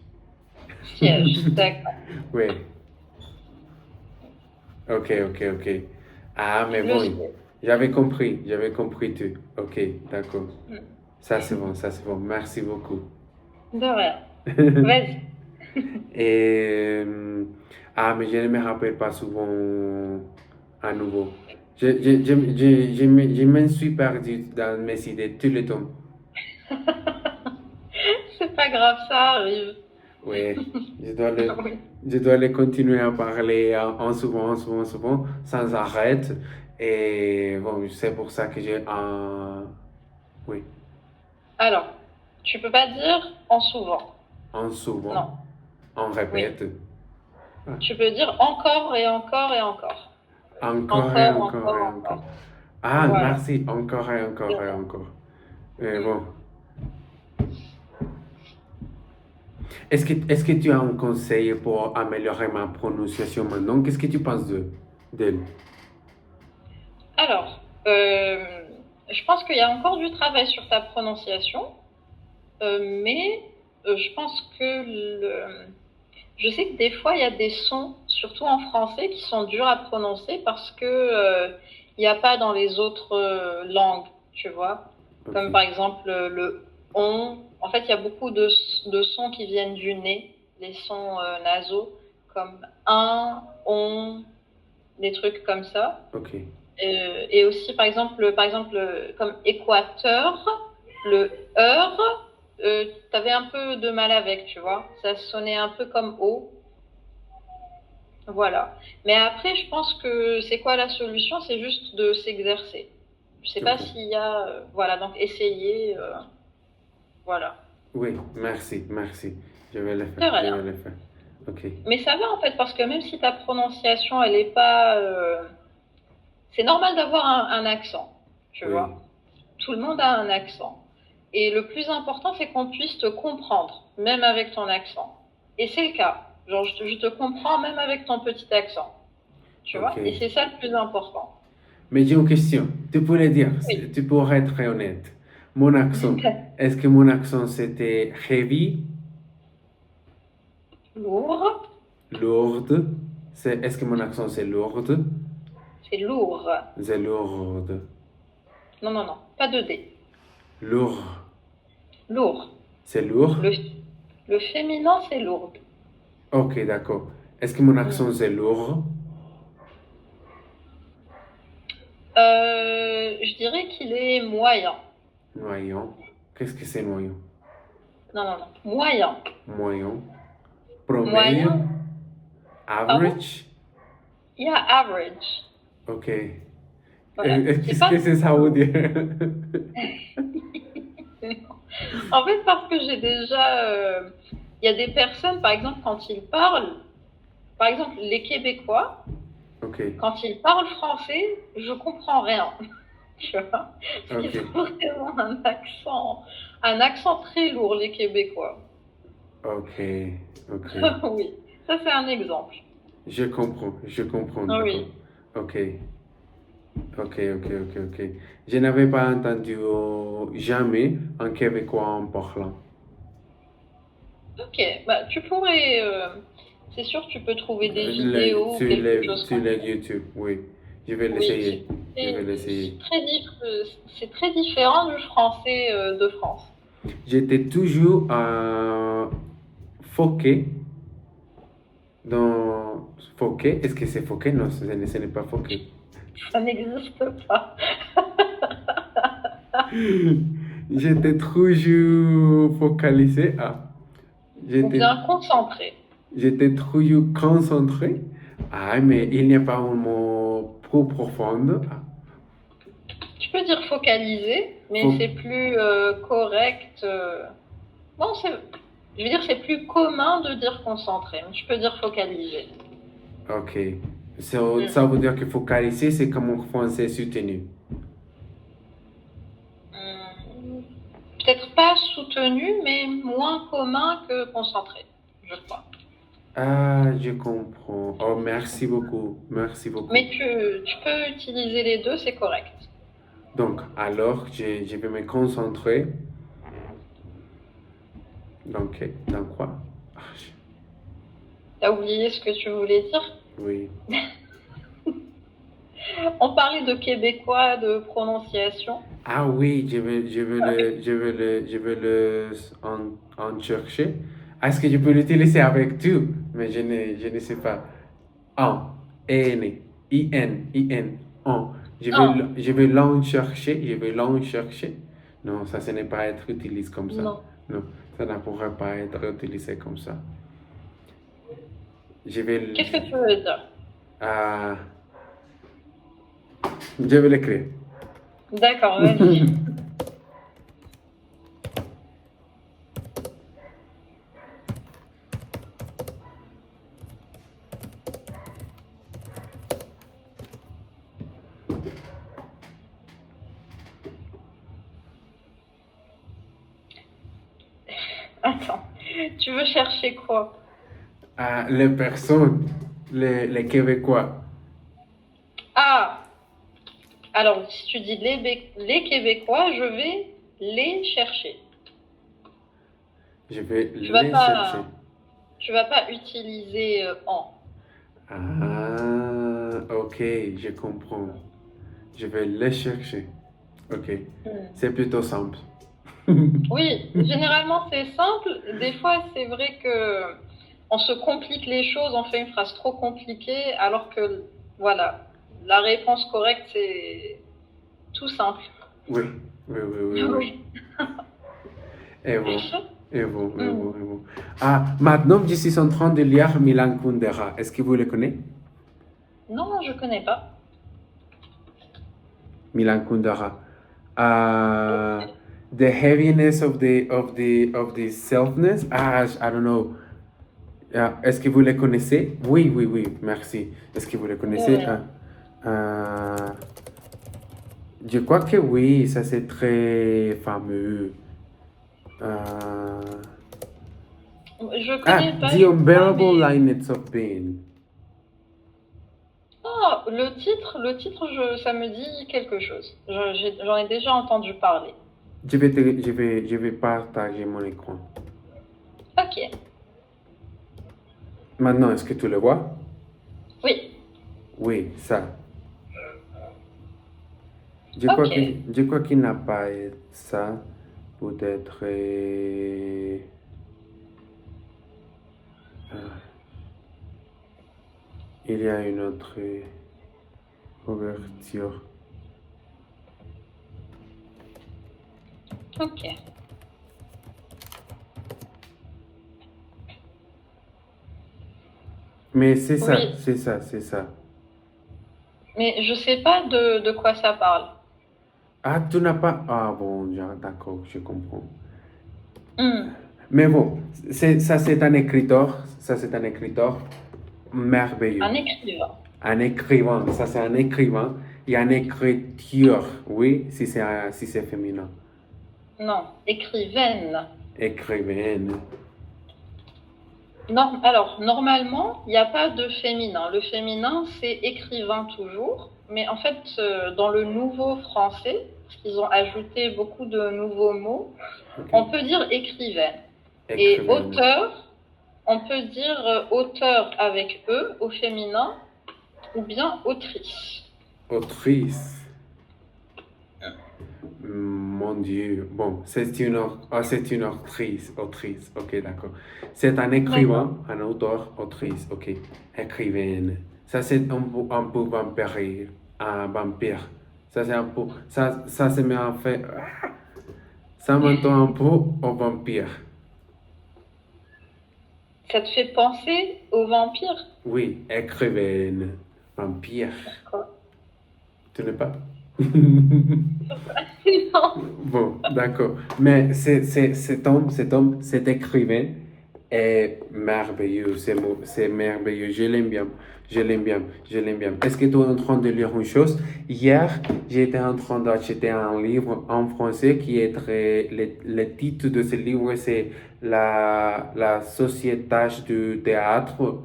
Siège, d'accord. Oui, ok, ok, ok. Ah, mais Le bon, siège. j'avais compris tout. Ok, d'accord. Hmm. Ça c'est bon. Merci beaucoup. De rien. Vas-y. Et, mais je ne me rappelle pas souvent à nouveau. Je me suis perdu dans mes idées tout le temps. C'est pas grave, ça arrive. Oui, Oui. je dois les continuer à parler en souvent, sans arrêt. Et bon, c'est pour ça que j'ai un, oui, Alors, tu peux pas dire en souvent. en souvent, Non. on Oui. répète. Ah, Tu peux dire encore et encore et encore. encore et Encore, encore et encore, encore. encore. Ah, Voilà. merci, encore et De encore et rien. encore. Mais Hmm. bon, est-ce que tu as un conseil pour améliorer ma prononciation maintenant? Qu'est-ce que tu penses d'elle? Alors, je pense qu'il y a encore du travail sur ta prononciation, mais je pense que je sais que des fois, il y a des sons, surtout en français, qui sont durs à prononcer parce que il n'y a pas dans les autres langues, tu vois. Ok, Comme par exemple le on. En fait, il y a beaucoup de sons qui viennent du nez, les sons nasaux, comme un, on, des trucs comme ça. ok, Et aussi, par exemple, comme équateur, le heure, tu avais un peu de mal avec, tu vois. Ça sonnait un peu comme O. Voilà. Mais après, je pense que c'est quoi la solution? C'est juste de s'exercer. Je sais pas ok. s'il y a, voilà, donc essayer, voilà. Oui, merci, merci. Je vais le De faire, je rien. vais le faire. Ok, Mais ça va en fait, parce que même si ta prononciation, elle est pas, c'est normal d'avoir un accent, tu oui, vois. Tout le monde a un accent. Et le plus important, c'est qu'on puisse te comprendre, même avec ton accent. Et c'est le cas. Genre, je te comprends même avec ton petit accent. Tu ok. vois? Et c'est ça le plus important. Mais j'ai une question. Tu pourrais dire, Oui. tu pourrais être très honnête. Mon accent, est-ce que mon accent c'était heavy, Lourd, lourde? Est-ce que mon accent c'est lourde? c'est lourd. C'est lourde. Non, non, non, pas de D. Lourd. Lourd. C'est lourd? Le, le féminin, c'est lourde. Ok, d'accord. Est-ce que mon accent Hmm. c'est lourd? Je dirais qu'il est moyen. Noyant. Qu'est-ce que c'est noyant? Non, non, non. Moyen. Moyen. Promedio? Moyen. Pardon? Average? Yeah, average. Ok. Voilà. C'est Qu'est-ce que pas. ça veut dire? En fait, parce que j'ai déjà. Il y a des personnes, par exemple, quand ils parlent, par exemple, les Québécois, Ok, quand ils parlent français, je comprends rien. Tu vois? Parce ok, qu'ils ont vraiment un accent très lourd, les Québécois. ok, ok. Oui, ça c'est un exemple. Je comprends, d'accord. Oui. Ok, ok. Je n'avais pas entendu jamais un Québécois en parlant. Ok, bah tu pourrais. C'est sûr, tu peux trouver des vidéos ou quelque chose Sur comme les ça. YouTube, oui. Je vais Oui, l'essayer. Je vais c'est l'essayer. c'est très différent du français de France. J'étais toujours foqué dans... Foqué? Est-ce que c'est foqué? Non, ce n'est pas foqué. Ça n'existe pas. J'étais toujours focalisé. Ou J'étais, bien concentré. j'étais toujours concentré. Ah, mais il n'y a pas un mot trop profond. Tu peux dire focalisé, mais Fo- c'est plus correct. Non, je veux dire, c'est plus commun de dire concentré, mais tu peux dire focalisé. ok. Ça Hmm. veut dire que focaliser, c'est comme en français soutenu. Hmm. Peut-être pas soutenu, mais moins commun que concentré, je crois. Ah, je comprends. Oh, merci beaucoup. Merci beaucoup. Mais tu peux utiliser les deux, c'est correct. Donc, alors, je vais me concentrer. Dans quoi? Ah, T'as oublié ce que tu voulais dire? oui. On parlait de québécois, de prononciation. Ah oui, je vais en chercher. Est-ce que je peux l'utiliser avec tu? Mais je ne sais pas. En, N, I-N, en. Non, Je vais l'en chercher, je vais l'en chercher. Non, ça, ce n'est pas être utilisé comme ça. non. Non, ça ne pourrait pas être utilisé comme ça. Je vais, Qu'est-ce que tu veux dire? ah, je vais l'écrire. D'accord, vas-y. Attends, tu veux chercher quoi? Ah, les personnes, les Québécois. Ah, alors si tu dis les Québécois, je vais les chercher. Je vais Tu vas les chercher. pas, tu vas pas utiliser en. Ah, ok, je comprends. Je vais les chercher. Ok, Hmm. c'est plutôt simple. Oui, généralement c'est simple. Des fois, c'est vrai que on se complique les choses, on fait une phrase trop compliquée, alors que voilà, la réponse correcte c'est tout simple. Oui, oui, oui, oui, oui. Oui. Et vous, et vous, et Hmm. vous, et vous. Ah, maintenant, je suis en train de lire Milan Kundera. Est-ce que vous le connaissez? Non, je connais pas. Milan Kundera. Ah, the heaviness of the selfness. Ah, I don't know. Ah, est-ce que vous le connaissez? Oui, oui, oui, merci. Est-ce que vous le connaissez? Oui. Ah, ah, je crois que oui, ça c'est très fameux. Ah, Je ah, connais pas, The je crois, Unbearable mais Lightness of Pain. oh, le titre, ça me dit quelque chose. J'en ai déjà entendu parler. Je vais partager mon écran. Ok. Maintenant, est-ce que tu le vois? Oui. Oui, ça. Ok. Je crois qu'il n'a pas ça. Peut-être. Il y a une autre ouverture. Ok. Mais c'est ça, Oui. c'est ça, c'est ça. Mais je sais pas de quoi ça parle. Ah, tu n'as pas. Ah bon, d'accord, je comprends. Hmm. Mais bon, ça c'est un écriteur, ça c'est un écriteur merveilleux. Un écrivain. Un écrivain, ça c'est un écrivain et un écriture, oui, si c'est féminin. Non, écrivaine. Écrivaine. Non, alors, normalement, il n'y a pas de féminin. Le féminin, c'est écrivain toujours. Mais en fait, dans le nouveau français, parce qu'ils ont ajouté beaucoup de nouveaux mots, Ok. on peut dire écrivaine. Et Écrivaine. auteur, on peut dire auteur avec E au féminin, ou bien autrice. Autrice. Mon Dieu. Bon, c'est une autrice. Autrice. Ok, d'accord. C'est un écrivain, un auteur, autrice. Ok. Écrivaine. Ça, c'est un peu vampire. Un vampire. Ça, c'est un peu. Ça c'est en fait. Ça m'entend un peu au vampire. Ça te fait penser aux vampires? Oui, écrivaine. Vampire. Quoi? Tu n'es pas? Non. Bon, d'accord. Mais cet homme, cet écrivain est merveilleux, c'est merveilleux, je l'aime bien, je l'aime bien, je l'aime bien. Est-ce que tu es en train de lire une chose? Hier, j'étais en train d'acheter un livre en français qui est très, le titre de ce livre, c'est la société du théâtre.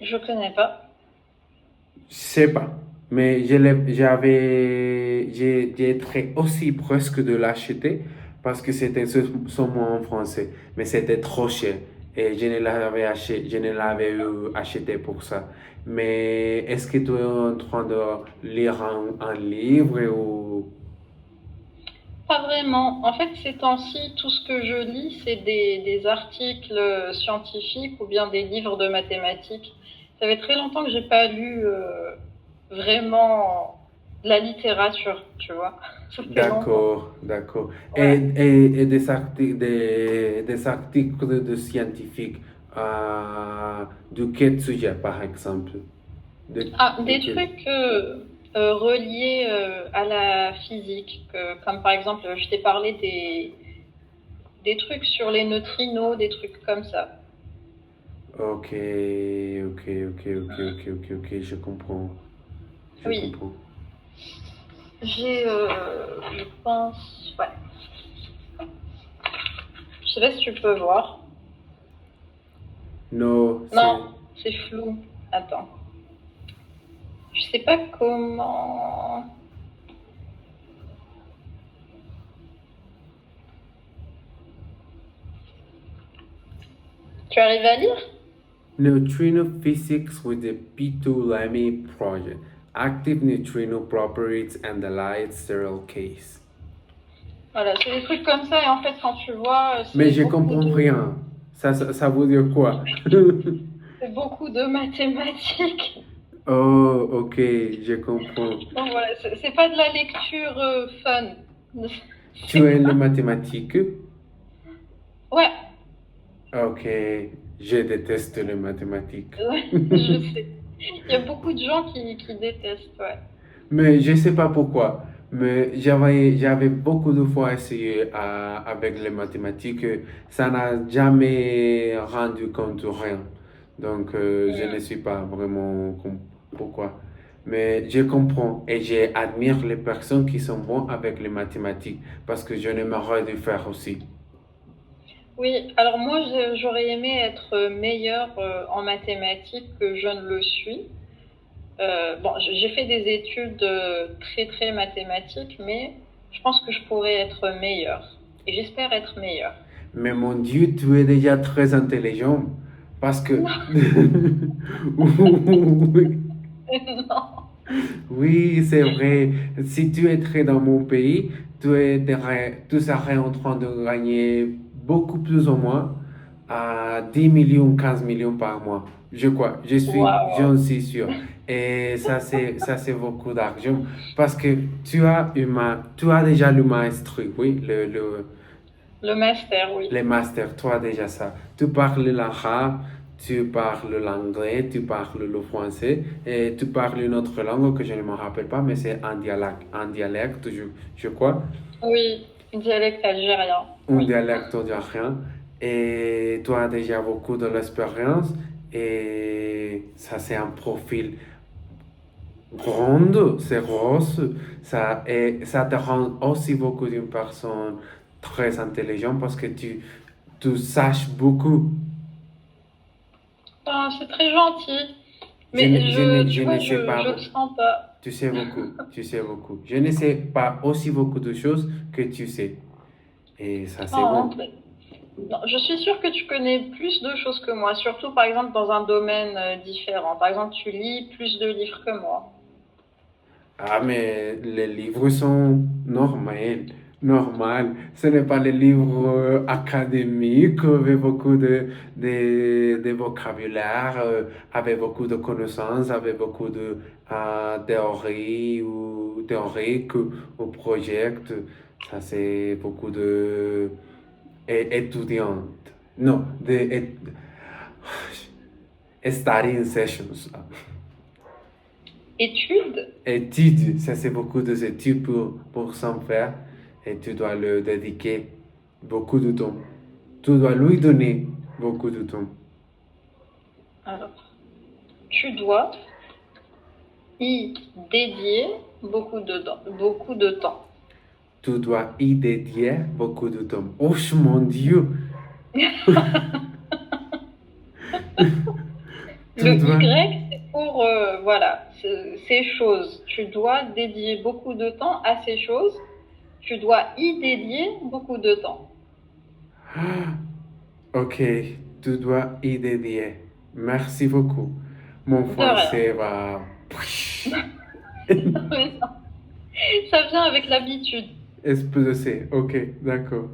Je connais pas. Je sais pas, mais j'étais aussi presque de l'acheter parce que c'était son mot en français, mais c'était trop cher et je ne l'avais eu acheté pour ça. Mais est-ce que tu es en train de lire un livre ou... Pas vraiment. En fait, ces temps-ci, tout ce que je lis, c'est des articles scientifiques ou bien des livres de mathématiques. Ça fait très longtemps que j'ai pas lu vraiment de la littérature, tu vois. Ça fait longtemps. D'accord, d'accord. Ouais. Et des articles de scientifiques, de quel sujet, par exemple? Ah, De des quel... trucs reliés à la physique, comme par exemple, je t'ai parlé des trucs sur les neutrinos, des trucs comme ça. Ok, ok, ok, ok, ok, ok, ok, je comprends, je Oui, comprends. je pense, ouais. Je sais pas si tu peux voir. Non, Non, c'est... c'est flou. Attends. Je sais pas comment. Tu arrives à lire? Neutrino physics with the Ptolemy project. Active neutrino properties and the light sterile case. Voilà, c'est des trucs comme ça. Et en fait, quand tu vois, Mais je comprends rien. Ça veut dire quoi? c'est beaucoup de mathématiques. Oh, ok, je comprends. Donc voilà, c'est pas de la lecture fun. Tu C'est aimes les pas. mathématiques? Ouais, Ok, je déteste les mathématiques. ouais, je sais. Il y a beaucoup de gens qui détestent, ouais. Mais je ne sais pas pourquoi. Mais j'avais beaucoup de fois essayé avec les mathématiques. Ça n'a jamais rendu compte de rien. Donc, je ne Mm. suis pas vraiment pourquoi. Mais je comprends et j'admire les personnes qui sont bonnes avec les mathématiques parce que je n'aimerais le faire aussi. Oui, alors moi, j'aurais aimé être meilleure en mathématiques que je ne le suis. Bon, j'ai fait des études très très mathématiques, mais je pense que je pourrais être meilleure. Et j'espère être meilleure. Mais mon Dieu, tu es déjà très intelligent parce que... Oui. Non. Oui, c'est vrai. Si tu étais dans mon pays, tu serais en train de gagner beaucoup plus ou moins à 10 millions, 15 millions par mois. Je crois, Waouh. j'en suis sûr. Et ça, c'est beaucoup d'argent parce que tu as déjà le master, oui, Le master, oui. les masters, tu as déjà ça. Tu parles l'arabe, tu parles l'anglais, tu parles le français et tu parles une autre langue que je ne me rappelle pas, mais c'est un dialecte, je crois, Oui, dialecte algérien. un Oui. dialecte algérien. Et tu as déjà beaucoup de l'expérience et ça, c'est un profil grand, c'est rose, et ça te rend aussi beaucoup d'une personne très intelligente parce que tu saches beaucoup. Ah, c'est très gentil. Je Mais ne, je ne, je tu ne vois, sais pas, je le sens pas. tu sais beaucoup, tu sais beaucoup. Je ne sais pas aussi beaucoup de choses que tu sais. Et ça, c'est Oh, bon. non, je suis sûre que tu connais plus de choses que moi, surtout par exemple dans un domaine différent. Par exemple, tu lis plus de livres que moi. Ah, mais les livres sont normaux. Normal. Ce n'est pas les livres académiques avec beaucoup de vocabulaire, avec beaucoup de connaissances, avec beaucoup de théories ou théoriques ou projets. Ça, c'est beaucoup de étudiantes. Non, studying sessions. Études? Études, ça c'est beaucoup d'études pour s'en faire et tu dois le dédiquer beaucoup de temps. Tu dois lui donner beaucoup de temps. Alors, tu dois y dédier beaucoup de temps. Tu dois y dédier beaucoup de temps. Oh mon Dieu! Tu Le dois. Y, c'est pour, voilà, ces choses. Tu dois dédier beaucoup de temps à ces choses. Tu dois y dédier beaucoup de temps. Ok, tu dois y dédier. Merci beaucoup. Mon De rien. français va. Ça vient avec l'habitude. Exploser. Ok, d'accord.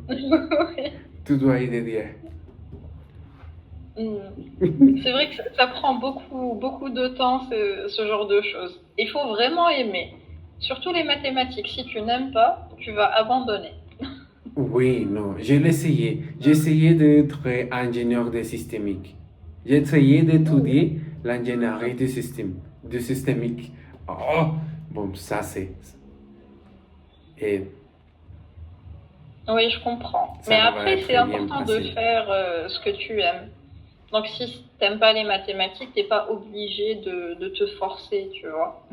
Tu dois y dédier. C'est vrai que ça prend beaucoup de temps, ce genre de choses. Il faut vraiment aimer. Surtout les mathématiques. Si tu n'aimes pas, tu vas abandonner. Oui, non, je l'ai essayé. J'ai essayé d'être ingénieur de systémique. J'ai essayé d'étudier l'ingénierie du système, du systémique. Oh, bon, ça c'est. Et Oui, je comprends. Mais ça ne va après, être c'est bien important de passé. faire ce que tu aimes. Donc, si t'aimes pas les mathématiques, t'es pas obligé de te forcer, tu vois.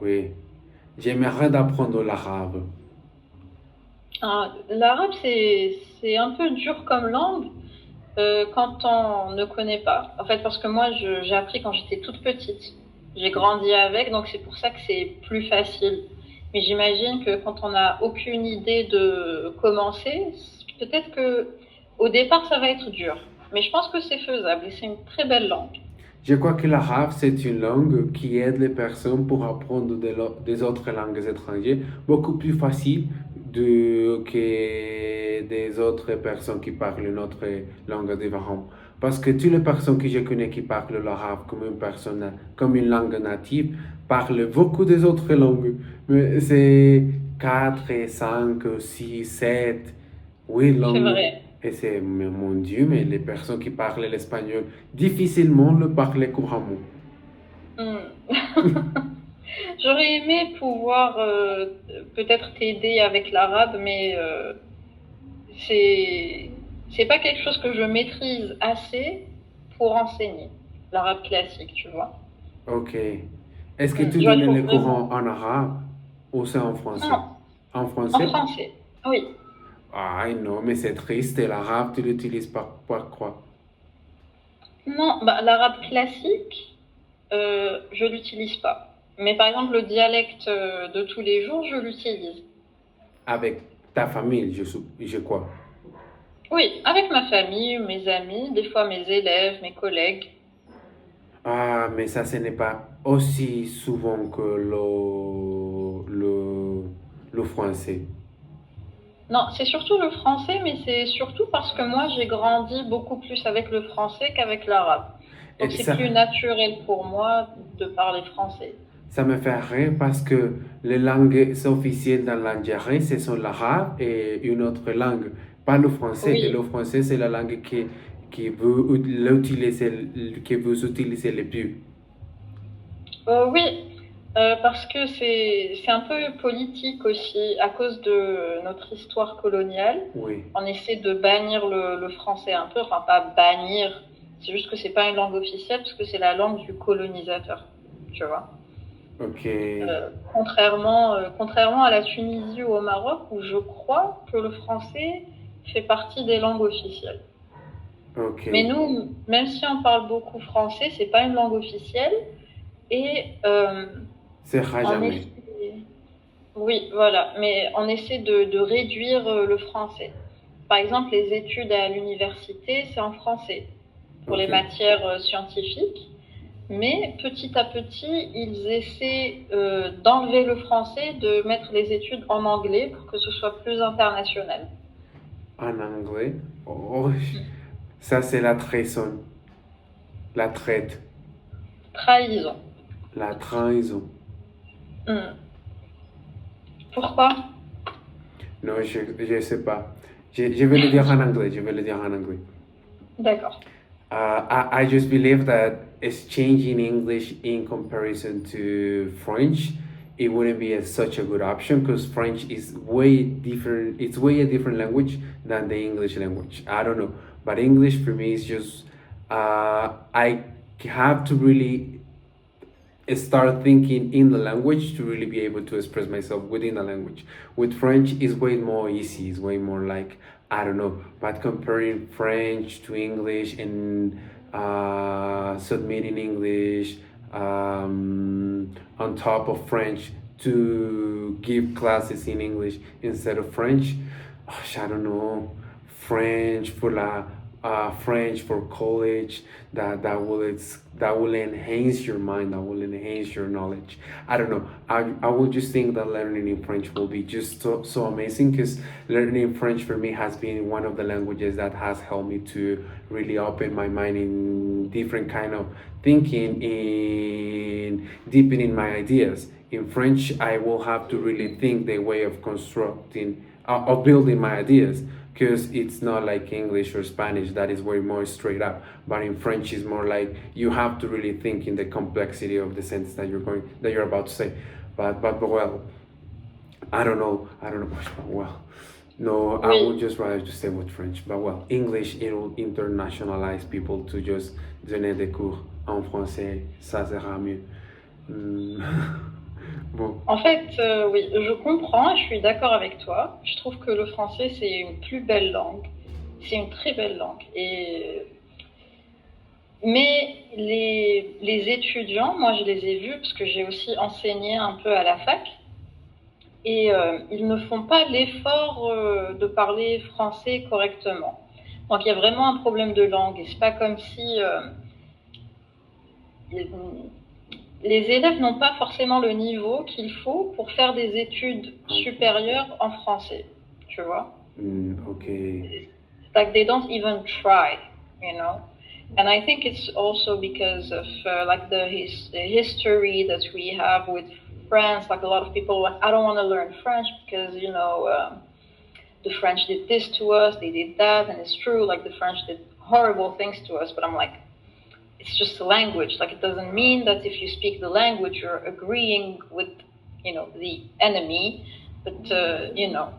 Oui, j'aimerais d'apprendre l'arabe. L'arabe, c'est un peu dur comme langue quand on ne connaît pas. En fait, parce que moi, j'ai appris quand j'étais toute petite. J'ai grandi avec, donc c'est pour ça que c'est plus facile. Mais j'imagine que quand on n'a aucune idée de commencer, peut-être que au départ, ça va être dur. Mais je pense que c'est faisable et c'est une très belle langue. Je crois que l'arabe, c'est une langue qui aide les personnes pour apprendre des autres langues étrangères beaucoup plus facile que des autres personnes qui parlent notre langue différente. Parce que toutes les personnes que je connais qui parlent l'arabe comme une langue native, parlent beaucoup des autres langues. Mais c'est 4, 5, 6, 7, 8 C'est langues. vrai. Et c'est, mais mon Dieu, mais les personnes qui parlent l'espagnol difficilement le parlent couramment. Hmm. J'aurais aimé pouvoir peut-être t'aider avec l'arabe, mais c'est c'est pas quelque chose que je maîtrise assez pour enseigner l'arabe classique, tu vois. Ok. Est-ce que tu Genre, donnes il faut les courants vraiment. en arabe ou c'est en français? Non, En en français? français. Oui. Ah non, mais c'est triste. Et l'arabe, tu l'utilises par quoi? Non, bah, l'arabe classique, je l'utilise pas. Mais par exemple, le dialecte de tous les jours, je l'utilise. Avec ta famille, je crois. Oui, avec ma famille, mes amis, des fois mes élèves, mes collègues. Ah, mais ça, ce n'est pas aussi souvent que le français. Non, c'est surtout le français, mais c'est surtout parce que moi, j'ai grandi beaucoup plus avec le français qu'avec l'arabe. Donc Et c'est plus naturel pour moi de parler français. ça me fait rire parce que les langues officielles dans l'Algérie, ce sont l'arabe et une autre langue, pas le français. Et le Oui, français, c'est la langue qui veut l'utiliser, qui veut utiliser le plus. oui, parce que c'est un peu politique aussi, à cause de notre histoire coloniale. Oui, On essaie de bannir le français un peu, enfin pas bannir, c'est juste que c'est pas une langue officielle, parce que c'est la langue du colonisateur, tu vois. ok, Contrairement à la Tunisie ou au Maroc, où je crois que le français fait partie des langues officielles. ok. Mais nous, même si on parle beaucoup français, c'est pas une langue officielle et C'est à on jamais. essaie, oui, voilà, mais on essaie de réduire le français. Par exemple, les études à l'université, c'est en français pour les Ok. matières scientifiques. Mais petit à petit, ils essaient d'enlever le français, de mettre les études en anglais pour que ce soit plus international. En anglais, oh, ça c'est la trahison, la traite, Trahison. la trahison. Hmm. Pourquoi? Non, je sais pas. Je vais le dire en anglais, je vais le dire en anglais. D'accord. I just believe that exchanging English in comparison to French it wouldn't be such a good option because French is way different. It's way a different language than the English language. I don't know, but English for me is just I have to really start thinking in the language to really be able to express myself within the language. With French, is way more easy. It's way more like I don't know. But comparing French to English and submitting English on top of French to give classes in English instead of French, I don't know. French for college that will enhance your mind, that will enhance your knowledge. I don't know. I will just think that learning in French will be just so amazing because learning French for me has been one of the languages that has helped me to really open my mind in different kind of thinking, in deepening my ideas. In French, I will have to really think the way of constructing, of building my ideas, because it's not like English or Spanish that is way more straight up. But in French, is more like you have to really think in the complexity of the sentence that you're about to say. But well, I don't know much. But well, no, I would Oui. just rather just stay with French. But well, English it will internationalize people to just donner des cours en français. Ça sera mieux. Hmm. Bon. En fait, oui, je comprends, je suis d'accord avec toi. Je trouve que le français, c'est une plus belle langue. C'est une très belle langue. Mais les étudiants, moi je les ai vus parce que j'ai aussi enseigné un peu à la fac, et ils ne font pas l'effort de parler français correctement. Donc il y a vraiment un problème de langue, et c'est pas comme si les élèves n'ont pas forcément le niveau qu'il faut pour faire des études supérieures en français, tu vois. Okay. Like they don't even try, you know. And I think it's also because of like the history that we have with France. Like a lot of people, like I don't want to learn French because you know the French did this to us, they did that, and it's true. Like the French did horrible things to us, but I'm like, it's just a language. Like it doesn't mean that if you speak the language, you're agreeing with, you know, the enemy. But you know,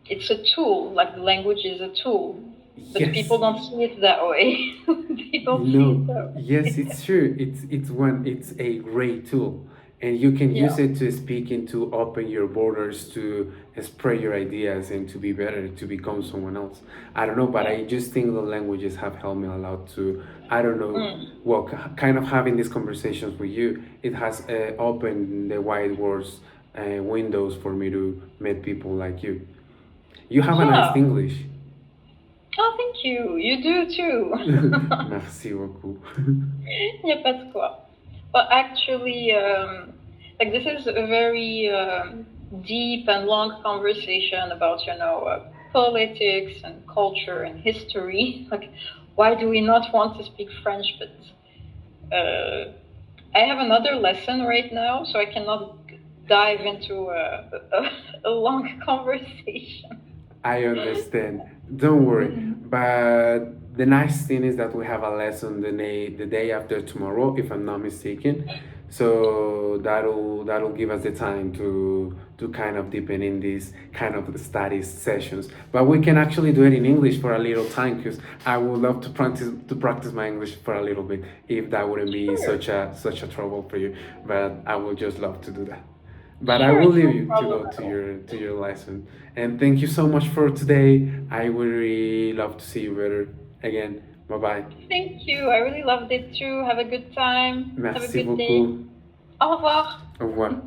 it's a tool. Like the language is a tool. But Yes. people don't see it that way. They don't see it No, that yes, way. it's true. It's a great tool, and you can use Yeah. it to speak and to open your borders to spread your ideas and to be better, to become someone else. I don't know, but Yeah. I just think the languages have helped me a lot to, I don't know, Mm. well, kind of having these conversations with you, it has opened the wide world's windows for me to meet people like you. You have a nice Yeah. English. Oh, thank you. You do too. Merci beaucoup. Il n'y a pas de quoi. But actually, like this is a very deep and long conversation about, you know, politics and culture and history. Like, why do we not want to speak French? But I have another lesson right now, so I cannot dive into a long conversation. I understand. Don't worry. But the nice thing is that we have a lesson the day after tomorrow, if I'm not mistaken. So that'll give us the time to kind of deepen in these kind of study sessions. But we can actually do it in English for a little time because I would love to practice my English for a little bit if that wouldn't be Sure, such a trouble for you. But I would just love to do that. But I sure, will it's leave no you to problem go at all. to your lesson. And thank you so much for today. I would really love to see you better again. Bye bye. Thank you. I really loved it too. Have a good time. Have a Merci good day. beaucoup. Au revoir. Au revoir.